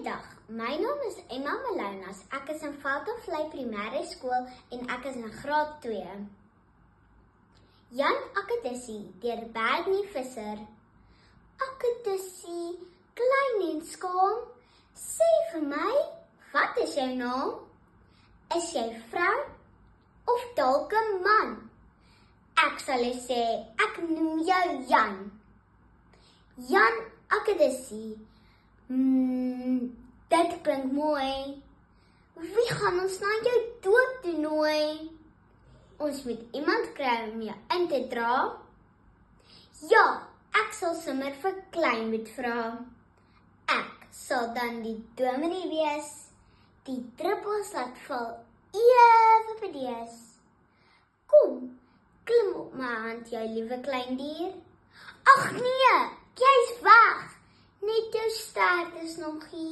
Goeiedag, my naam is Emma Malounas. Ek is in Veldhof-Vlei Primêre Skool en ek is in graad 2. Jan Akkedissie deur Bernie Visser. Akkedissie, klein en skaam, sê vir my, wat is jou naam? Is jy vrou of dalk 'n man? Ek sal sê, ek noem jou Jan. Jan Akkedissie. Dit klink mooi. Wie gaan ons na jou doop toenooi? Ons moet iemand kry om jou in te dra. Ja, ek sal sommer vir Kleinmoed vra. Ek sal dan die dominee wees, die druppels laat val ewe bedees. Kom, klim op my hand, jou liewe klein dier. Ag nee, jy's weg. Net jou stert is nog hier.